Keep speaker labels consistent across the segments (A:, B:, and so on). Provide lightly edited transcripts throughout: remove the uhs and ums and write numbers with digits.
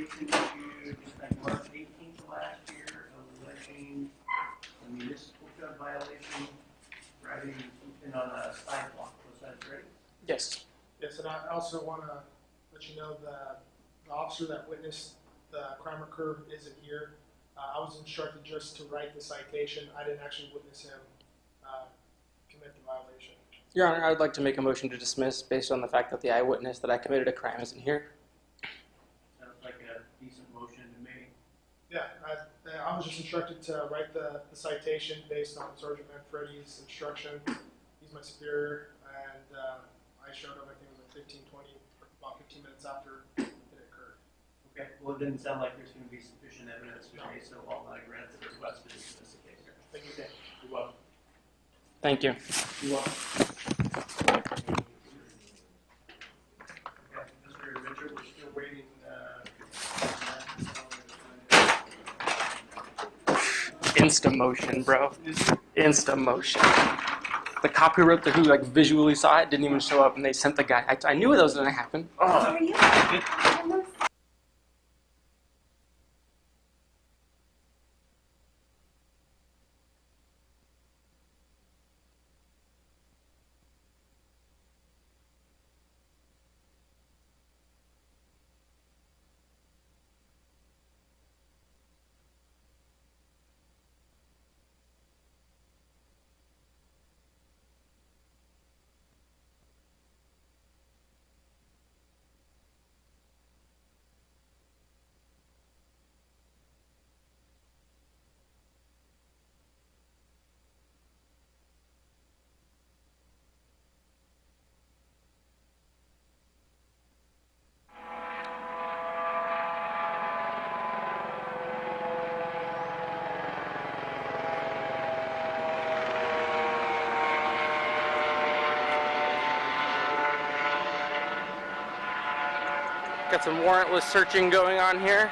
A: citation issued like March 18th of last year, alleging a municipal code violation, driving something on a sidewalk. Was that right?
B: Yes.
C: Yes, and I also want to let you know the officer that witnessed the crime occur isn't here. I was instructed just to write the citation. I didn't actually witness him commit the violation.
B: Your Honor, I'd like to make a motion to dismiss based on the fact that the eyewitness that I committed a crime isn't here.
A: Sounds like a decent motion to me.
C: Yeah, I was just instructed to write the citation based on Sergeant Manfredi's instruction. He's my superior, and I showed up, I think it was like about 15 minutes after it occurred.
A: Okay, well, it didn't sound like there's going to be sufficient evidence today, so I'll grant the request to dismiss the case.
C: Thank you, Dan.
A: You're welcome.
B: Thank you.
A: You're welcome. Okay, Mr. Richard, we're still waiting.
B: Insta motion, bro. Insta motion. The cop who wrote who visually saw it didn't even show up, and they sent the guy. I knew that was going to happen.
D: How are you?
B: Got some warrantless searching going on here.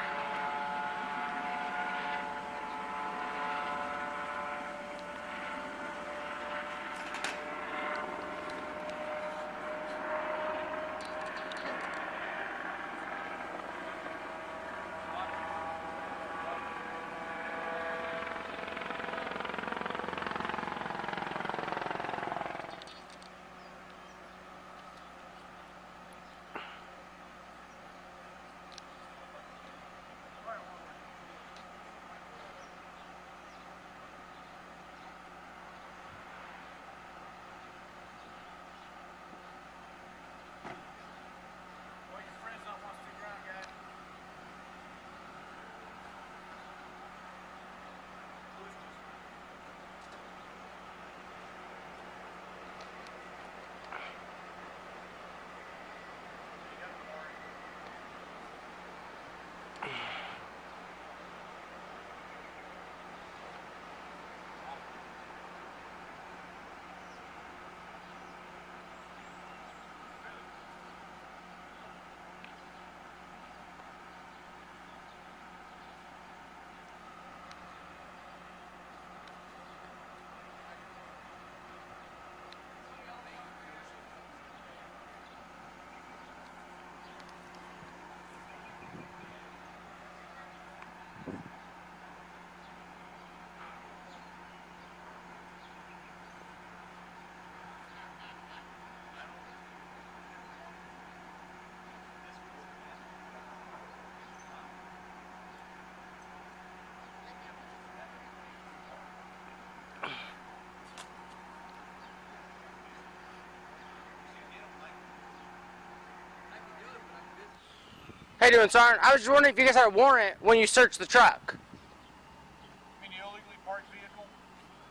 B: How you doing, Sergeant? I was just wondering if you guys had a warrant when you searched the truck.
E: You mean the illegally parked vehicle?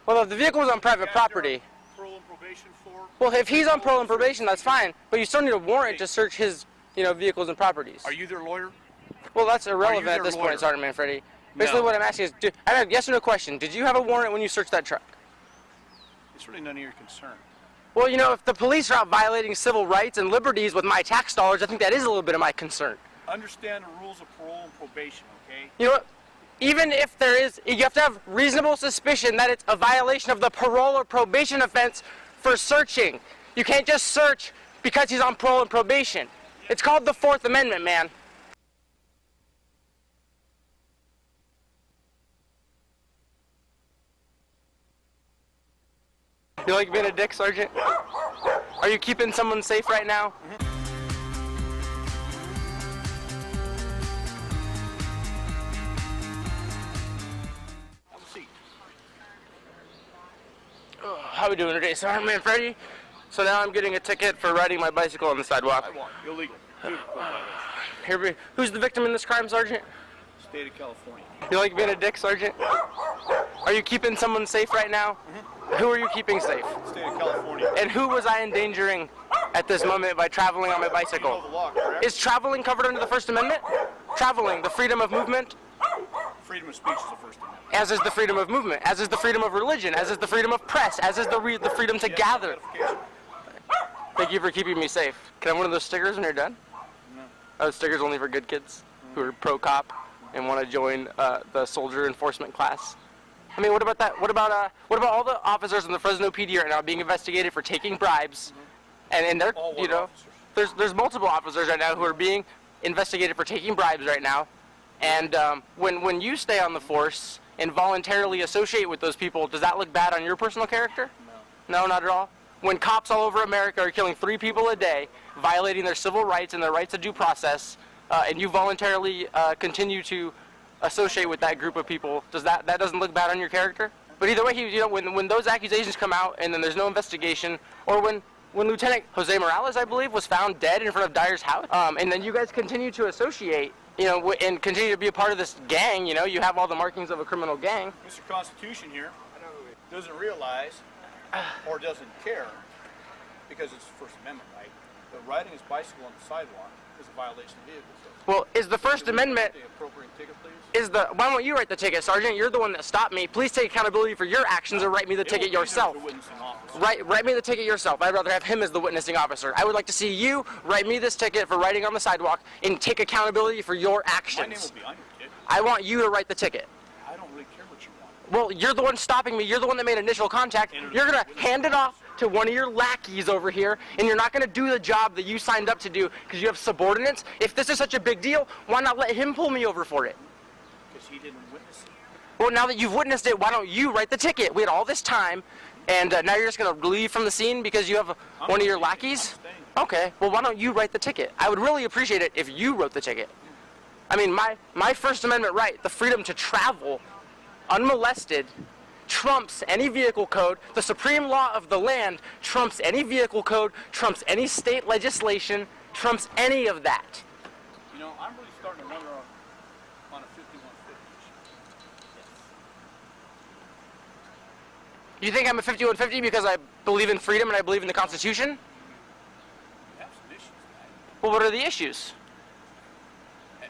B: Well, if the vehicle was on private property.
E: Parole and probation for?
B: Well, if he's on parole and probation, that's fine. But you still need a warrant to search his, vehicles and properties.
E: Are you their lawyer?
B: Well, that's irrelevant
E: their
B: at this
E: lawyer?
B: point, Sergeant Manfredi. Basically,
E: No.
B: what I'm asking is, I have a yes or no question. Did you have a warrant when you searched that truck?
E: It's really none of your concern.
B: Well, if the police are out violating civil rights and liberties with my tax dollars, I think that is a little bit of my concern.
E: Understand the rules of parole and probation, okay?
B: You know what? Even if there is, you have to have reasonable suspicion that it's a violation of the parole or probation offense for searching. You can't just search because he's on parole and probation. It's called the Fourth Amendment, man. You like being a dick, Sergeant? Are you keeping someone safe right now?
E: Have a seat.
B: How we doing today, Sergeant Man Freddy? So now I'm getting a ticket for riding my bicycle on the sidewalk.
E: Sidewalk. Illegal.
B: Who's the victim in this crime, Sergeant?
E: State of California.
B: You like being a dick, Sergeant? Are you keeping someone safe right now? Who are you keeping safe?
E: State of California.
B: And who was I endangering at this moment by traveling on my
E: You know
B: bicycle?
E: the law, correct?
B: Is traveling covered under the First Amendment? Traveling, the freedom of movement,
E: Freedom of speech is the First Amendment.
B: as is the freedom of movement, as is the freedom of religion, as is the freedom of press, as is the freedom to gather.
E: Ratification.
B: Thank you for keeping me safe. Can I have one of those stickers when you're done?
E: No.
B: Oh, stickers only for good kids who are pro-cop and want to join the soldier enforcement class. I mean, what about that? What about all the officers in the Fresno PD right now being investigated for taking bribes, and they're,
E: All
B: you
E: what
B: know,
E: officers?
B: there's multiple officers right now who are being investigated for taking bribes right now, and when you stay on the force and voluntarily associate with those people, does that look bad on your personal character?
E: No.
B: No, not at all. When cops all over America are killing 3 people a day, violating their civil rights and their rights to due process, and you voluntarily continue to associate with that group of people, that doesn't look bad on your character? But either way, when those accusations come out and then there's no investigation, or when Lieutenant Jose Morales, I believe, was found dead in front of Dyer's house, and then you guys continue to associate, and continue to be a part of this gang, you have all the markings of a criminal gang.
E: Mr. Constitution here doesn't realize or doesn't care, because it's the First Amendment, right? But riding his bicycle on the sidewalk is a violation of vehicle safety.
B: Well, is the First Amendment...
E: The appropriate ticket, please.
B: Why don't you write the ticket, Sergeant? You're the one that stopped me. Please take accountability for your actions and write me the ticket yourself. Write me the ticket yourself. I'd rather have him as the witnessing officer. I would like to see you write me this ticket for riding on the sidewalk and take accountability for your actions.
E: My name will be on your ticket.
B: I want you to write the ticket.
E: I don't really care what you want.
B: Well, you're the one stopping me. You're the one that made initial contact. You're going to hand it off to one of your lackeys over here, and you're not going to do the job that you signed up to do because you have subordinates. If this is such a big deal, why not let him pull me over for it?
E: Because he didn't witness it.
B: Well, now that you've witnessed it, why don't you write the ticket? We had all this time, and now you're just going to leave from the scene because you have one of your lackeys? Okay, well, why don't you write the ticket? I would really appreciate it if you wrote the ticket. I mean, my First Amendment right, the freedom to travel unmolested, trumps any vehicle code. The supreme law of the land trumps any vehicle code, trumps any state legislation, trumps any of that.
E: You know, I'm really starting to wonder on a 5150.
B: You think I'm a 5150 because I believe in freedom and I believe in the Constitution?
E: You have some issues, guy.
B: Well, what are the issues?
E: If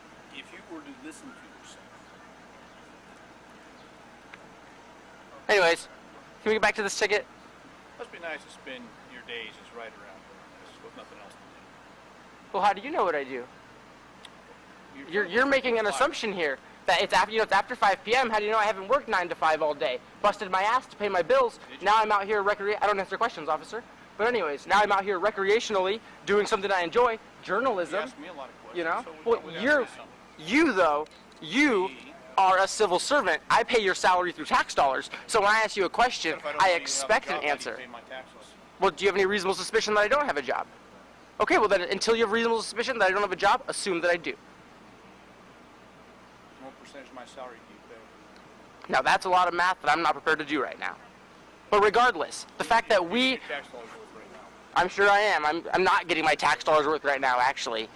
E: you were to listen to yourself.
B: Anyways, can we get back to this ticket?
E: Must be nice to spend your days just right around this with nothing else to do.
B: Well, how do you know what I do? You're making an assumption here that it's after 5 p.m. How do you know I haven't worked 9 to 5 all day? Busted my ass to pay my bills. Now I'm out here I don't answer questions, officer. But anyways, now I'm out here recreationally doing something I enjoy, journalism.
E: You asked me a lot of questions. So
B: Well, you are a civil servant. I pay your salary through tax dollars. So when I ask you a question, I expect an answer. Well, do you have any reasonable suspicion that I don't have a job? Okay, well then, until you have reasonable suspicion that I don't have a job, assume that I do.
E: What percentage of my salary do you pay?
B: Now that's a lot of math that I'm not prepared to do right now. But regardless, the fact that
E: Your tax dollars worth right now.
B: I'm sure I am. I'm not getting my tax dollars worth right now, actually.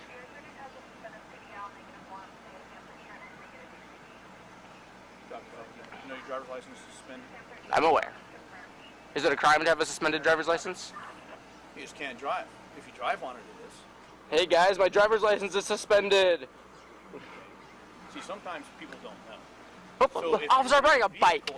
E: You know your driver's license is suspended?
B: I'm aware. Is it a crime to have a suspended driver's license?
E: You just can't drive. If you drive on it, it is.
B: Hey guys, my driver's license is suspended.
E: See, sometimes people don't know.
B: Oh, officer, I'm riding a bike.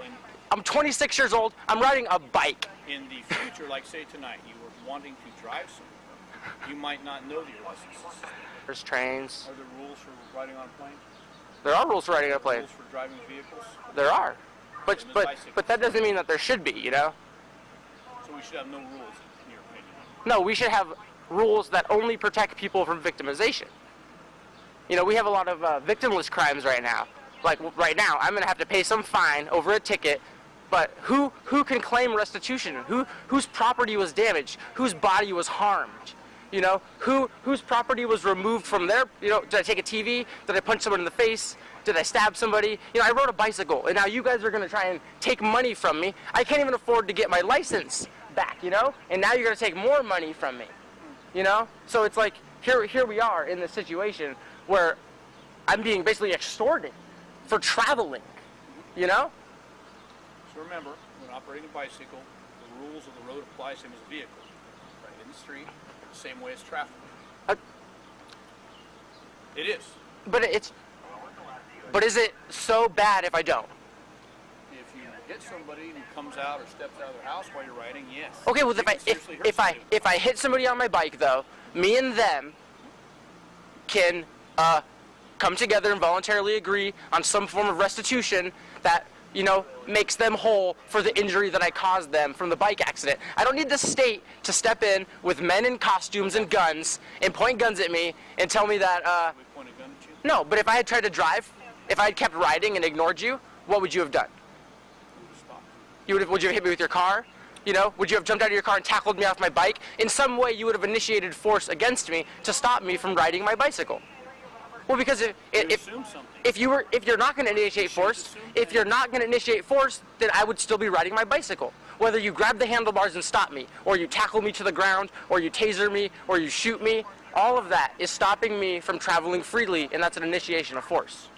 B: I'm 26 years old. I'm riding a bike.
E: In the future, like say tonight, you were wanting to drive somewhere, you might not know that your license is suspended.
B: There's trains.
E: Are there rules for riding on a plane?
B: There are rules for riding a plane.
E: Rules for driving vehicles?
B: There are. But that doesn't mean that there should be, you know?
E: So we should have no rules, in your opinion.
B: No, we should have rules that only protect people from victimization. You know, we have a lot of victimless crimes right now. Like right now, I'm going to have to pay some fine over a ticket But who can claim restitution? Whose property was damaged? Whose body was harmed? You know, whose property was removed from their, you know, did I take a TV? Did I punch someone in the face? Did I stab somebody? You know, I rode a bicycle, and now you guys are going to try and take money from me. I can't even afford to get my license back, you know? And now you're going to take more money from me, you know? So it's like, here we are in this situation where I'm being basically extorted for traveling, you know?
E: So remember, when operating a bicycle, the rules of the road apply same as a vehicle. Right in the street, the same way as traffic. It is.
B: But is it so bad if I don't?
E: If you hit somebody who comes out or steps out of their house while you're riding, yes.
B: Okay, well
E: You can seriously hurt somebody.
B: if I hit somebody on my bike though, me and them can come together and voluntarily agree on some form of restitution that, you know, makes them whole for the injury that I caused them from the bike accident. I don't need the state to step in with men in costumes and guns and point guns at me and tell me that
E: We point a gun at you.
B: no, but if I had tried to drive, if I had kept riding and ignored you, what would you have done?
E: Stop.
B: Would you have hit me with your car? You know, would you have jumped out of your car and tackled me off my bike? In some way, you would have initiated force against me to stop me from riding my bicycle. Well, because
E: Assume something.
B: if you're not going to initiate force, then I would still be riding my bicycle. Whether you grab the handlebars and stop me, or you tackle me to the ground, or you taser me, or you shoot me, all of that is stopping me from traveling freely, and that's an initiation of force.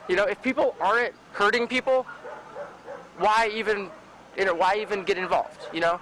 B: You know, if people aren't hurting people, why even get involved, you know?